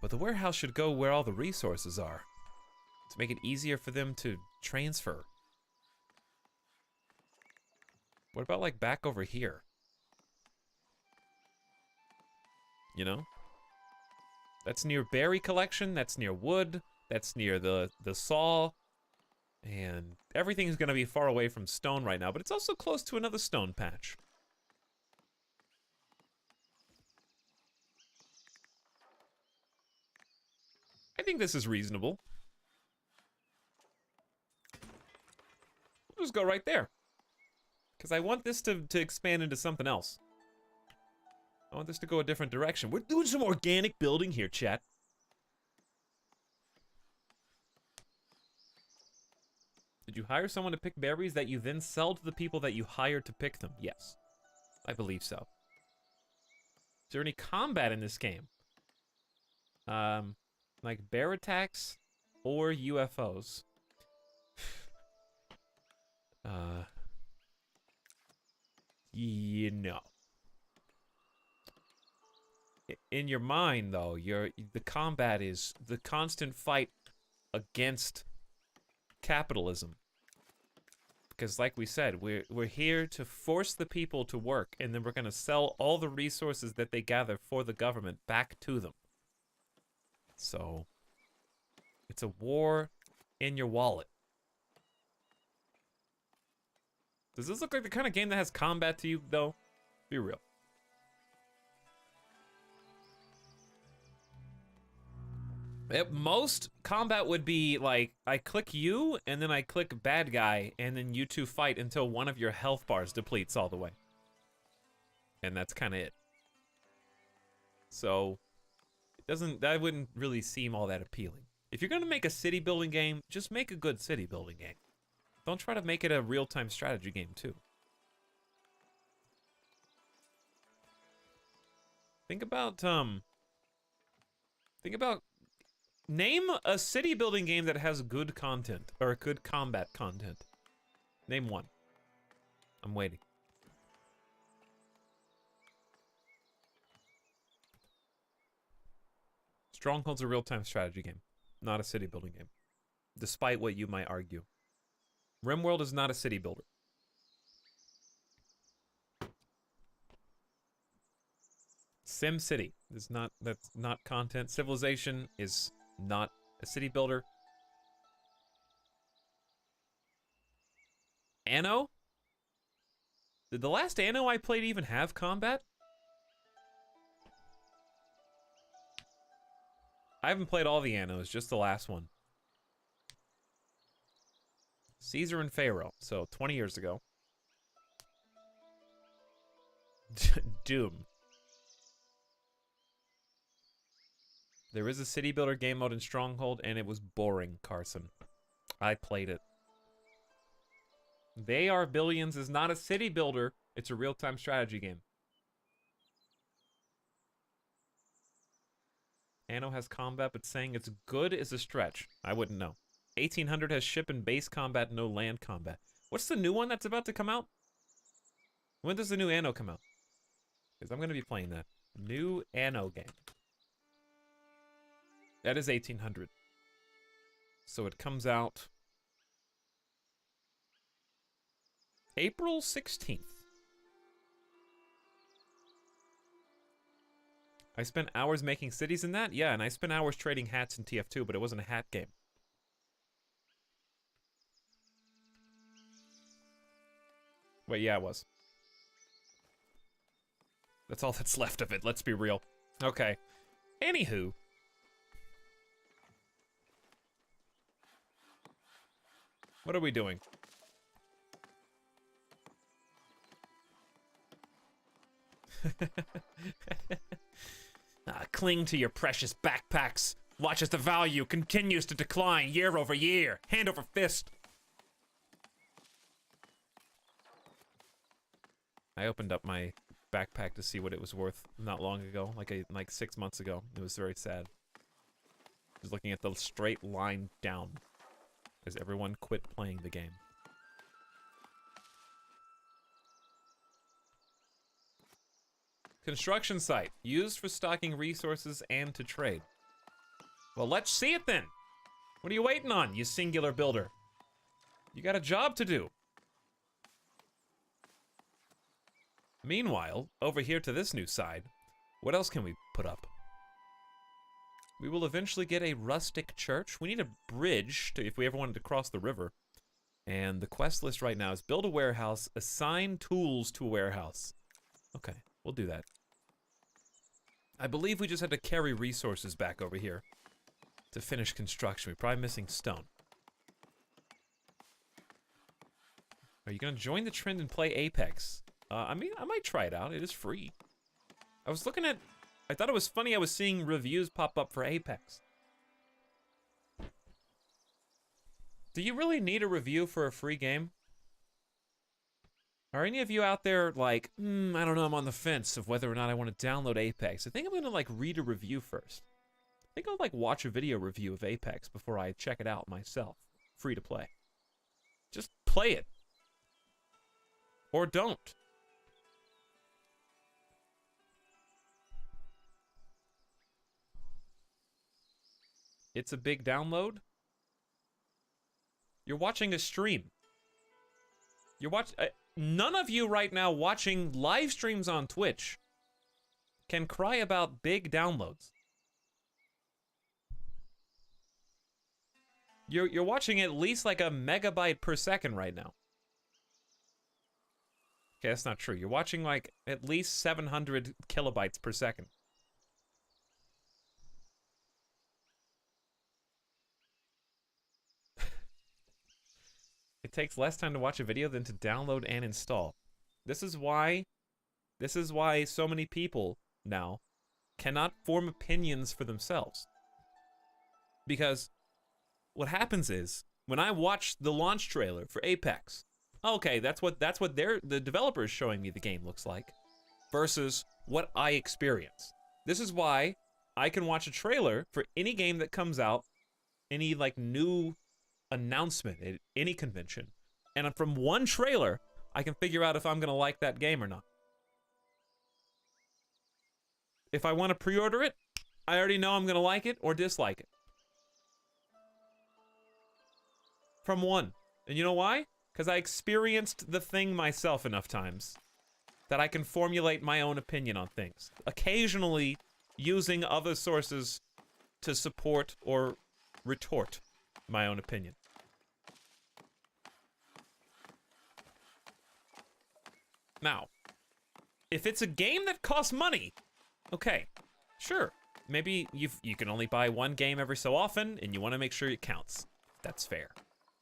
But the warehouse should go where all the resources are, to make it easier for them to transfer. What about, like, back over here? You know? That's near berry collection, that's near wood, that's near the saw, and everything's gonna be far away from stone right now, but it's also close to another stone patch. I think this is reasonable. We'll just go right there. Because I want this to expand into something else. I want this to go a different direction. We're doing some organic building here, chat. Did you hire someone to pick berries that you then sell to the people that you hired to pick them? Yes. I believe so. Is there any combat in this game? Like bear attacks or UFOs? You know. In your mind, though, the combat is the constant fight against capitalism. Because like we said, we're here to force the people to work, and then we're gonna sell all the resources that they gather for the government back to them. So, it's a war in your wallet. Does this look like the kind of game that has combat to you, though? Be real. At most, combat would be like, I click you, and then I click bad guy, and then you two fight until one of your health bars depletes all the way. And that's kind of it. So, that wouldn't really seem all that appealing. If you're gonna make a city building game, just make a good city building game. Don't try to make it a real-time strategy game, too. Think about, name a city building game that has good content, or good combat content. Name one. I'm waiting. Stronghold's a real-time strategy game, not a city building game. Despite what you might argue. RimWorld is not a city builder. SimCity is not, that's not content. Civilization is not a city builder. Anno? Did the last Anno I played even have combat? I haven't played all the Annos, just the last one. Caesar and Pharaoh, so 20 years ago. Doom. There is a city builder game mode in Stronghold, and it was boring, Carson. I played it. They Are Billions is not a city builder, it's a real-time strategy game. Anno has combat, but saying it's good is a stretch. I wouldn't know. 1800 has ship and base combat, no land combat. What's the new one that's about to come out? When does the new Anno come out? Because I'm going to be playing that. New Anno game. That is 1800. So it comes out April 16th. I spent hours making cities in that? Yeah, and I spent hours trading hats in TF2, but it wasn't a hat game. Wait, yeah, it was. That's all that's left of it, let's be real. Okay. Anywho. What are we doing? Cling to your precious backpacks. Watch as the value continues to decline year over year. Hand over fist. I opened up my backpack to see what it was worth not long ago, like 6 months ago. It was very sad. I was looking at the straight line down as everyone quit playing the game. Construction site, used for stocking resources and to trade. Well, let's see it then. What are you waiting on, you singular builder? You got a job to do. Meanwhile, over here to this new side, what else can we put up? We will eventually get a rustic church. We need a bridge to, if we ever wanted to cross the river. And the quest list right now is build a warehouse, assign tools to a warehouse. Okay, we'll do that. I believe we just had to carry resources back over here to finish construction. We're probably missing stone. Are you gonna join the trend and play Apex? I mean, I might try it out. It is free. I was looking at... I thought it was funny I was seeing reviews pop up for Apex. Do you really need a review for a free game? Are any of you out there like, I don't know, I'm on the fence of whether or not I want to download Apex. I think I'm gonna like read a review first. I think I'll like watch a video review of Apex before I check it out myself. Free to play. Just play it. Or don't. It's a big download. You're watching a stream. You're none of you right now watching live streams on Twitch can cry about big downloads. You're watching at least like a megabyte per second right now. Okay, that's not true. You're watching like at least 700 kilobytes per second. It takes less time to watch a video than to download and install. This is why so many people now cannot form opinions for themselves. Because what happens is, when I watch the launch trailer for Apex, okay, that's what the developer is showing me the game looks like, versus what I experience. This is why I can watch a trailer for any game that comes out, any like new announcement at any convention, and from one trailer I can figure out if I'm gonna like that game or not. If I want to pre-order it, I already know I'm gonna like it or dislike it from one. And you know why? Because I experienced the thing myself enough times that I can formulate my own opinion on things, occasionally using other sources to support or retort my own opinion. Now, if it's a game that costs money, okay, sure. Maybe you can only buy one game every so often, and you want to make sure it counts. That's fair.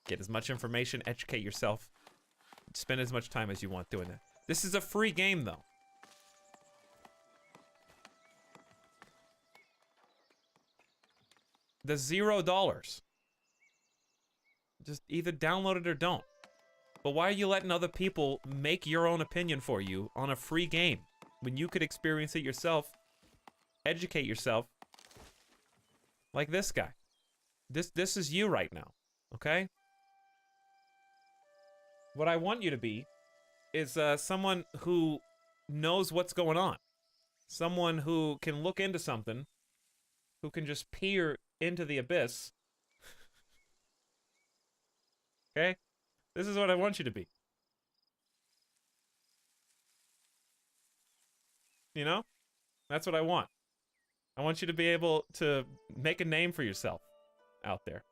Get as much information, educate yourself, spend as much time as you want doing that. This is a free game, though. The $0. Just either download it or don't. But why are you letting other people make your own opinion for you on a free game when you could experience it yourself, educate yourself, like this guy? This is you right now, okay? What I want you to be is someone who knows what's going on. Someone who can look into something, who can just peer into the abyss. Okay? This is what I want you to be. You know? That's what I want. I want you to be able to make a name for yourself out there.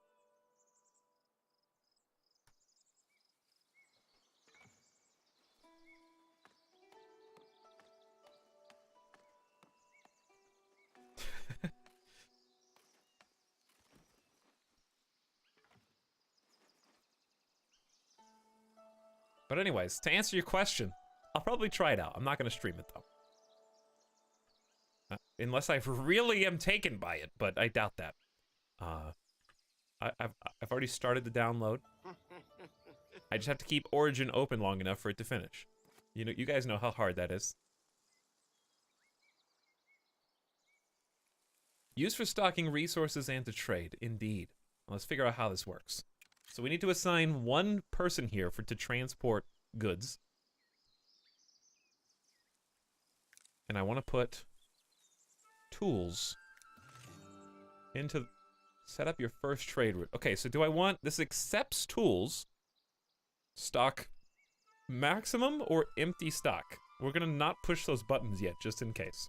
But anyways, to answer your question, I'll probably try it out. I'm not going to stream it, though. Unless I really am taken by it, but I doubt that. I've already started the download. I just have to keep Origin open long enough for it to finish. You know, you guys know how hard that is. Used for stocking resources and to trade, indeed. Let's figure out how this works. So we need to assign one person here to transport goods. And I want to put tools into Set up your first trade route. Okay, so do I want... This accepts tools. Stock maximum or empty stock? We're gonna not push those buttons yet, just in case.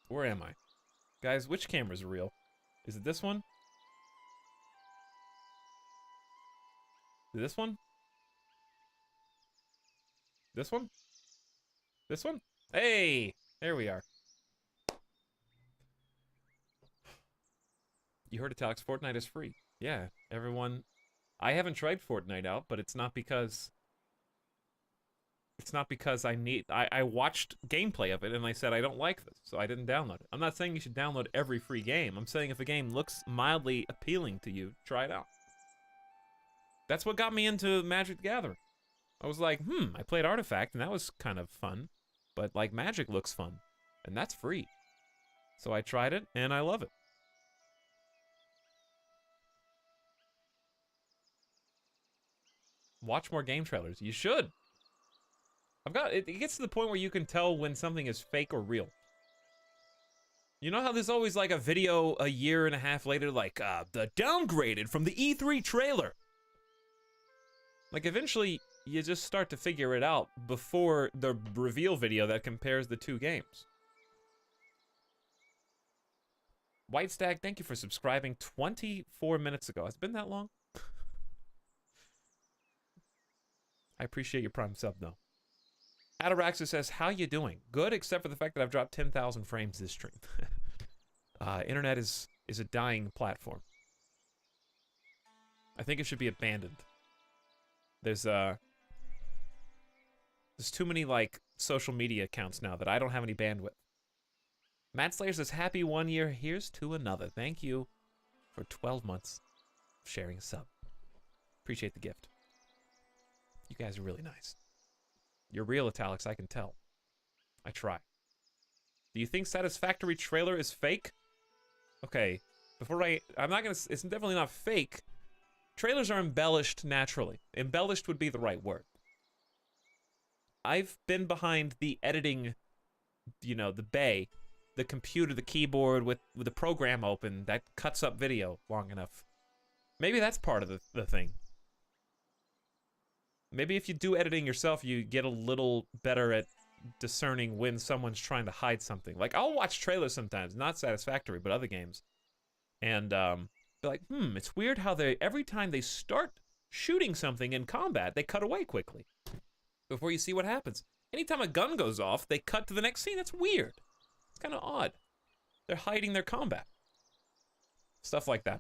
Where am I? Guys, which camera's real? Is it this one? Is it this one? This one? This one? Hey! There we are. You heard Etalyx, Fortnite is free. Yeah, everyone... I haven't tried Fortnite out, but it's not because... It's not because I need... I watched gameplay of it and I said I don't like this, so I didn't download it. I'm not saying you should download every free game. I'm saying if a game looks mildly appealing to you, try it out. That's what got me into Magic the Gathering. I was like, I played Artifact and that was kind of fun, but like Magic looks fun, and that's free. So I tried it and I love it. Watch more game trailers. You should. It gets to the point where you can tell when something is fake or real. You know how there's always like a video a year and a half later, like, the downgraded from the E3 trailer. Like, eventually, you just start to figure it out before the reveal video that compares the two games. White Stag, thank you for subscribing 24 minutes ago. Has it been that long? I appreciate your Prime sub, though. Ataraxis says, how you doing? Good, except for the fact that I've dropped 10,000 frames this stream. Internet is a dying platform. I think it should be abandoned. There's too many, like, social media accounts now that I don't have any bandwidth. Matt Slayer says, happy 1 year, here's to another. Thank you for 12 months of sharing a sub. Appreciate the gift. You guys are really nice. You're real, Etalyx, I can tell. I try. Do you think Satisfactory trailer is fake? Okay, I'm not gonna, it's definitely not fake. Trailers are embellished naturally. Embellished would be the right word. I've been behind the editing, you know, the bay, the computer, the keyboard with the program open that cuts up video long enough. Maybe that's part of the thing. Maybe if you do editing yourself, you get a little better at discerning when someone's trying to hide something. Like, I'll watch trailers sometimes, not Satisfactory, but other games. And, be like, it's weird how every time they start shooting something in combat, they cut away quickly. Before you see what happens. Anytime a gun goes off, they cut to the next scene. That's weird. It's kind of odd. They're hiding their combat. Stuff like that.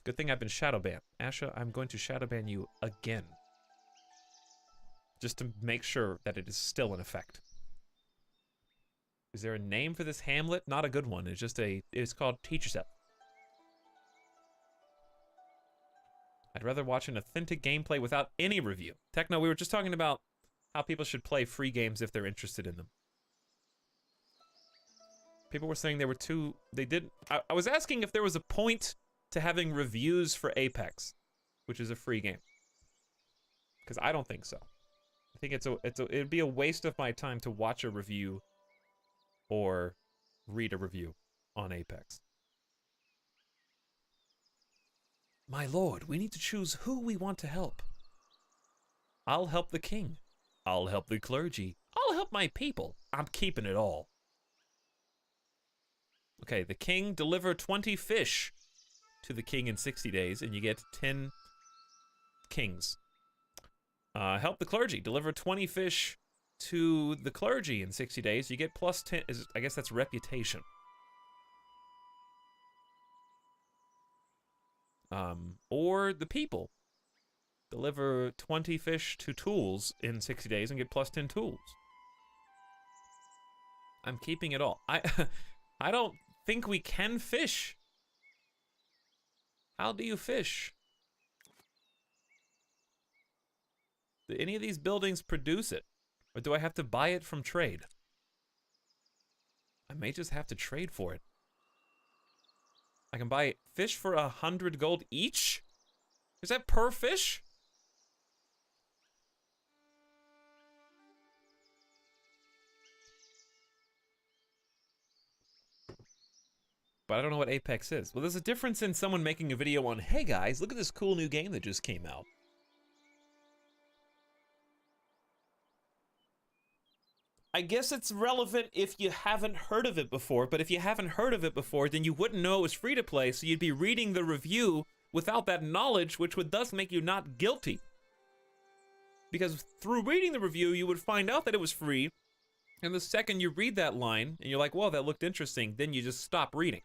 Good thing I've been shadow banned. Asha, I'm going to shadow ban you again. Just to make sure that it is still in effect. Is there a name for this hamlet? Not a good one. It's just it's called Teach Yourself. I'd rather watch an authentic gameplay without any review. Techno, we were just talking about how people should play free games if they're interested in them. People were saying I was asking if there was a point to having reviews for Apex, which is a free game. Because I don't think so. I think it'd be a waste of my time to watch a review or read a review on Apex. My lord, we need to choose who we want to help. I'll help the king. I'll help the clergy. I'll help my people. I'm keeping it all. Okay, the king, deliver 20 fish to the king in 60 days, and you get 10 kings. Help the clergy. Deliver 20 fish to the clergy in 60 days. You get plus 10. I guess that's reputation. Or the people. Deliver 20 fish to tools in 60 days and get plus 10 tools. I'm keeping it all. I don't think we can fish. How do you fish? Do any of these buildings produce it? Or do I have to buy it from trade? I may just have to trade for it. I can buy fish for 100 gold each? Is that per fish? but I don't know what Apex is. Well, there's a difference in someone making a video on, hey guys, look at this cool new game that just came out. I guess it's relevant if you haven't heard of it before, but if you haven't heard of it before, then you wouldn't know it was free to play, so you'd be reading the review without that knowledge, which would thus make you not guilty. Because through reading the review, you would find out that it was free, and the second you read that line, and you're like, well, that looked interesting, then you just stop reading.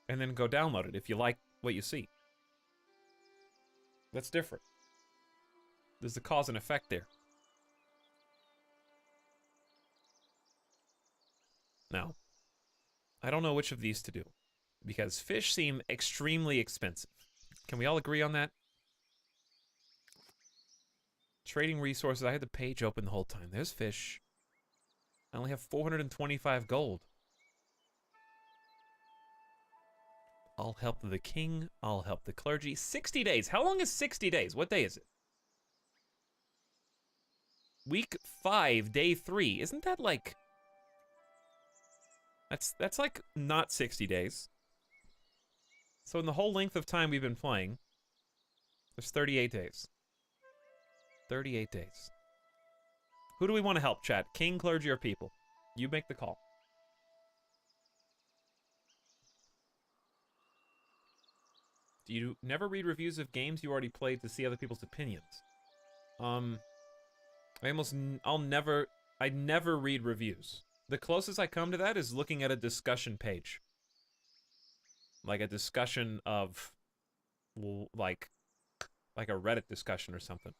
And then go download it if you like what you see. That's different. There's a cause and effect there. Now, I don't know which of these to do, because fish seem extremely expensive. Can we all agree on that? Trading resources, I had the page open the whole time. There's fish. I only have 425 gold. I'll help the king, I'll help the clergy. 60 days, how long is 60 days? What day is it? Week 5, day 3, isn't that like... That's like not 60 days. So in the whole length of time we've been playing, there's 38 days. 38 days. Who do we want to help, chat? King, clergy, or people? You make the call. Do you never read reviews of games you already played to see other people's opinions? I never read reviews. The closest I come to that is looking at a discussion page. Like a discussion of, like a Reddit discussion or something.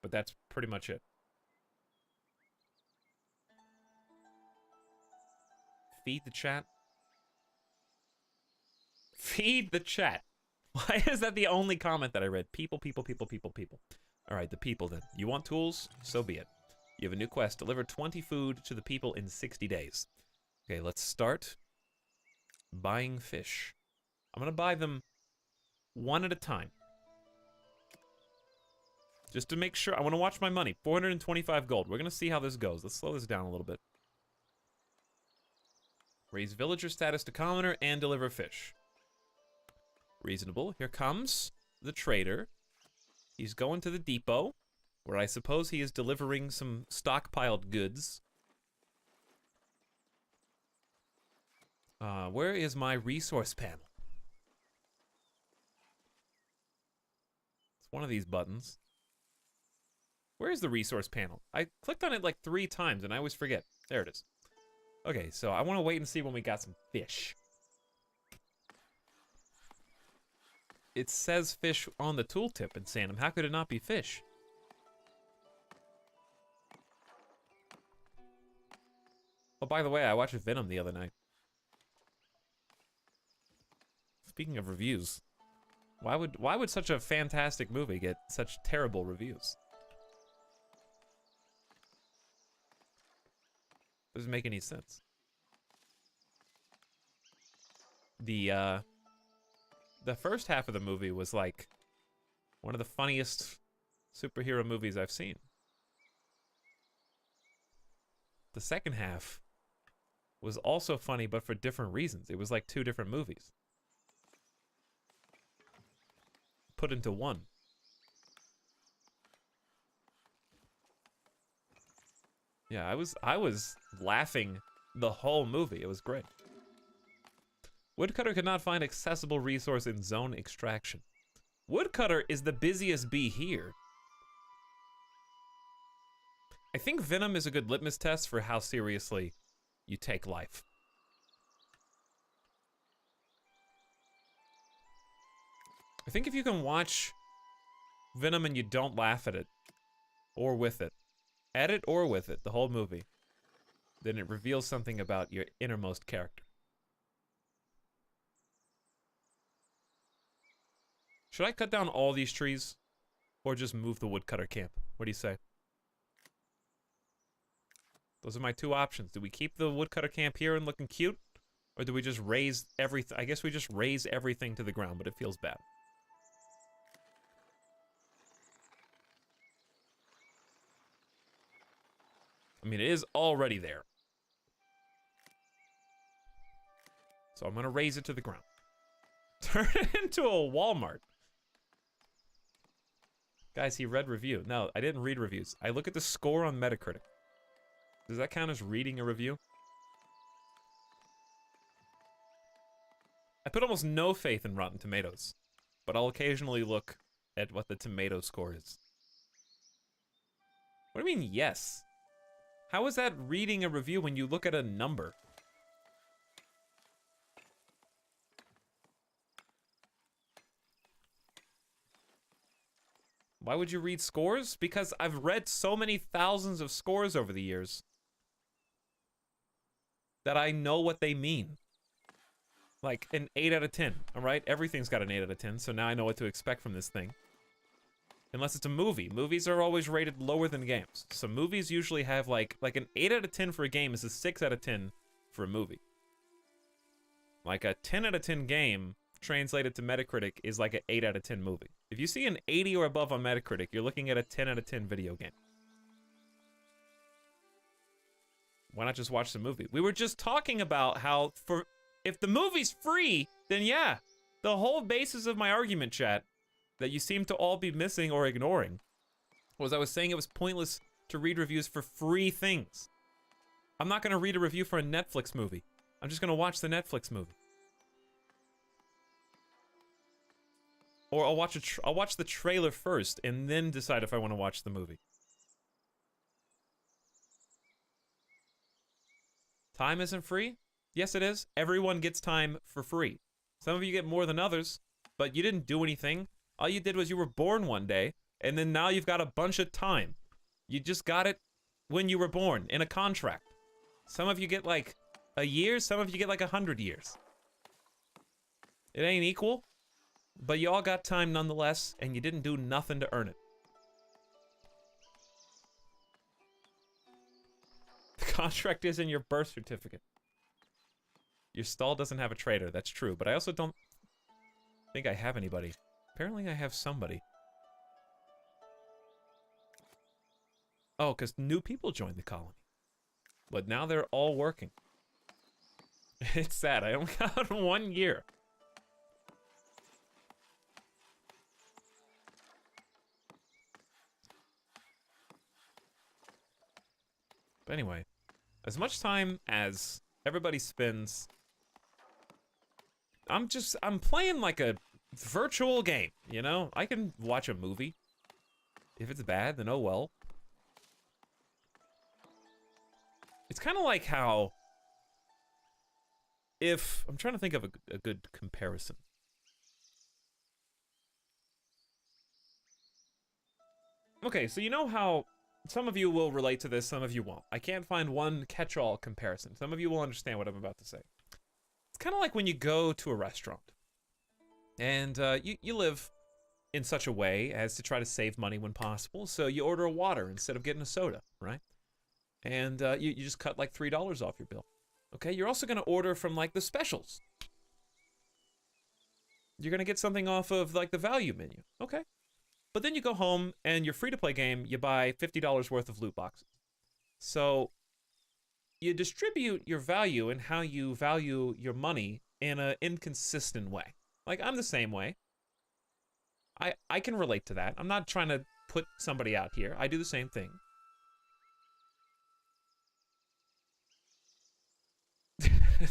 But that's pretty much it. Feed the chat. Feed the chat. Why is that the only comment that I read? People, people, people, people, people. All right, the people then. You want tools? So be it. You have a new quest. Deliver 20 food to the people in 60 days. Okay, let's start buying fish. I'm gonna buy them one at a time. Just to make sure, I wanna watch my money. 425 gold. We're gonna see how this goes. Let's slow this down a little bit. Raise villager status to commoner and deliver fish. Reasonable. Here comes the trader. He's going to the depot, where I suppose he is delivering some stockpiled goods. Where is my resource panel? It's one of these buttons. Where is the resource panel? I clicked on it like 3 times and I always forget. There it is. Okay, so I want to wait and see when we got some fish. It says fish on the tooltip in Sandom. How could it not be fish? Oh, by the way, I watched Venom the other night. Speaking of reviews, why would such a fantastic movie get such terrible reviews? Doesn't make any sense. The first half of the movie was like one of the funniest superhero movies I've seen. The second half was also funny, but for different reasons. It was like 2 different movies put into one. Yeah, I was laughing the whole movie. It was great. Woodcutter could not find accessible resource in zone extraction. Woodcutter is the busiest bee here. I think Venom is a good litmus test for how seriously you take life. I think if you can watch Venom and you don't laugh at it, or with it, at it or with it, the whole movie, then it reveals something about your innermost character. Should I cut down all these trees, or just move the woodcutter camp? What do you say? Those are my 2 options. Do we keep the woodcutter camp here and looking cute? Or do we just raise everything? I guess we just raise everything to the ground, but it feels bad. I mean, it is already there. So I'm gonna raise it to the ground. Turn it into a Walmart. Guys, he read review. No, I didn't read reviews. I look at the score on Metacritic. Does that count as reading a review? I put almost no faith in Rotten Tomatoes, but I'll occasionally look at what the tomato score is. What do you mean, yes? How is that reading a review when you look at a number? Why would you read scores? Because I've read so many thousands of scores over the years that I know what they mean. Like an 8 out of 10, all right? Everything's got an 8 out of 10, so now I know what to expect from this thing. Unless it's a movie. Movies are always rated lower than games. So movies usually have like an 8 out of 10 for a game is a 6 out of 10 for a movie. Like a 10 out of 10 game translated to Metacritic is like an 8 out of 10 movie. If you see an 80 or above on Metacritic, you're looking at a 10 out of 10 video game. Why not just watch the movie? We were just talking about how if the movie's free, then yeah. The whole basis of my argument, chat, that you seem to all be missing or ignoring, was I was saying it was pointless to read reviews for free things. I'm not gonna read a review for a Netflix movie. I'm just gonna watch the Netflix movie. Or I'll watch the trailer first and then decide if I want to watch the movie. Time isn't free? Yes, it is. Everyone gets time for free. Some of you get more than others, but you didn't do anything. All you did was you were born one day, and then now you've got a bunch of time. You just got it when you were born, in a contract. Some of you get like a year, some of you get like 100 years. It ain't equal. But you all got time nonetheless, and you didn't do nothing to earn it. The contract is in your birth certificate. Your stall doesn't have a trader, that's true, but I also don't think I have anybody. Apparently I have somebody. Oh, because new people joined the colony. But now they're all working. It's sad, I only got 1 year. But anyway, as much time as everybody spends, I'm playing like a virtual game, you know? I can watch a movie. If it's bad, then oh well. It's kind of like how, I'm trying to think of a good comparison. Okay, so you know how some of you will relate to this, some of you won't. I can't find one catch-all comparison. Some of you will understand what I'm about to say. It's kind of like when you go to a restaurant, and you live in such a way as to try to save money when possible, so you order a water instead of getting a soda, right? And you just cut like $3 off your bill. Okay, you're also gonna order from like the specials. You're gonna get something off of like the value menu, okay? But then you go home and your free-to-play game, you buy $50 worth of loot boxes. So you distribute your value and how you value your money in an inconsistent way. Like, I'm the same way. I can relate to that. I'm not trying to put somebody out here. I do the same thing.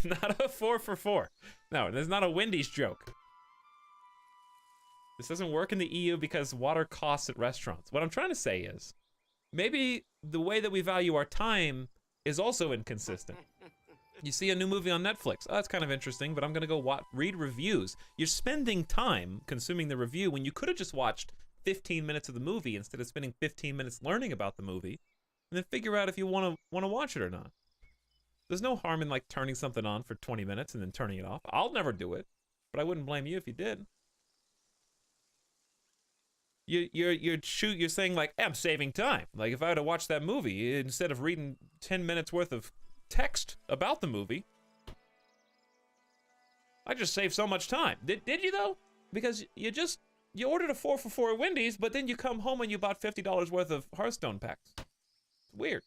Not a 4 for 4. No, there's not a Wendy's joke. This doesn't work in the EU because water costs at restaurants. What I'm trying to say is, maybe the way that we value our time is also inconsistent. You see a new movie on Netflix. Oh, that's kind of interesting, but I'm gonna go read reviews. You're spending time consuming the review when you could have just watched 15 minutes of the movie instead of spending 15 minutes learning about the movie, and then figure out if you want to watch it or not. There's no harm in like turning something on for 20 minutes and then turning it off. I'll never do it, but I wouldn't blame you if you did. You're saying like, I'm saving time. Like if I had to watch that movie instead of reading 10 minutes worth of text about the movie, I just saved so much time. Did you though? Because you ordered a 4 for 4 at Wendy's, but then you come home and you bought $50 worth of Hearthstone packs. It's weird.